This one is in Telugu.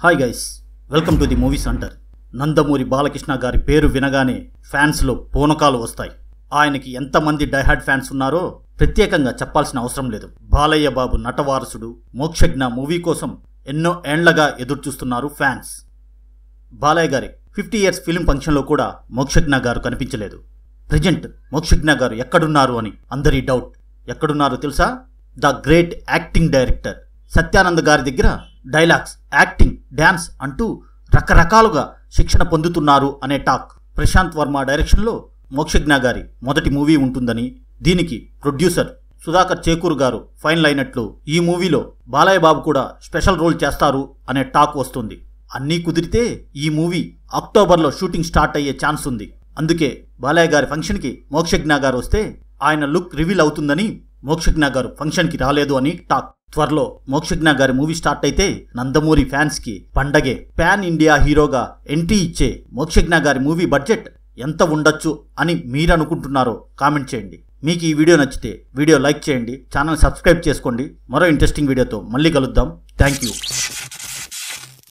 Hi guys, welcome to the movie centre. Nandamuri Balakrishna గారి పేరు వినగానే ఫ్యాన్స్లో పూనకాలు వస్తాయి. ఆయనకి ఎంతమంది డైహార్డ్ ఫ్యాన్స్ ఉన్నారో ప్రత్యేకంగా చెప్పాల్సిన అవసరం లేదు. బాలయ్య బాబు నటవారసుడు మోక్షజ్ఞ మూవీ కోసం ఎన్నో ఏండ్లగా ఎదురుచూస్తున్నారు ఫ్యాన్స్. బాలయ్య గారి 50 ఇయర్స్ ఫిలిం ఫంక్షన్లో కూడా మోక్షజ్ఞ గారు కనిపించలేదు. ప్రజెంట్ మోక్షజ్ఞ గారు ఎక్కడున్నారు అని అందరి డౌట్. ఎక్కడున్నారో తెలుసా? The great acting director Satyanand గారి దగ్గర డైలాగ్స్, యాక్టింగ్, డ్యాన్స్ అంటూ రకరకాలుగా శిక్షణ పొందుతున్నారు అనే టాక్. ప్రశాంత్ వర్మ డైరెక్షన్లో మోక్షజ్ఞ గారి మొదటి మూవీ ఉంటుందని, దీనికి ప్రొడ్యూసర్ సుధాకర్ చేకూరు గారు ఫైనల్ అయినట్లు, ఈ మూవీలో బాలయ్య బాబు కూడా స్పెషల్ రోల్ చేస్తారు అనే టాక్ వస్తుంది. అన్నీ కుదిరితే ఈ మూవీ అక్టోబర్లో షూటింగ్ స్టార్ట్ అయ్యే ఛాన్స్ ఉంది. అందుకే బాలయ్య గారి ఫంక్షన్కి మోక్షజ్ఞ గారు వస్తే ఆయన లుక్ రివీల్ అవుతుందని మోక్షజ్ఞ గారు ఫంక్షన్కి రాలేదు అని టాక్. త్వరలో మోక్షజ్ఞ గారి మూవీ స్టార్ట్ అయితే నందమూరి ఫ్యాన్స్కి పండగే. పాన్ ఇండియా హీరోగా ఎంట్రీ ఇచ్చే మోక్షజ్ఞ గారి మూవీ బడ్జెట్ ఎంత ఉండొచ్చు అని మీరు అనుకుంటున్నారో కామెంట్ చేయండి. మీకు ఈ వీడియో నచ్చితే వీడియో లైక్ చేయండి, ఛానల్ సబ్స్క్రైబ్ చేసుకోండి. మరో ఇంట్రెస్టింగ్ వీడియోతో మళ్ళీ కలుద్దాం. Thank you.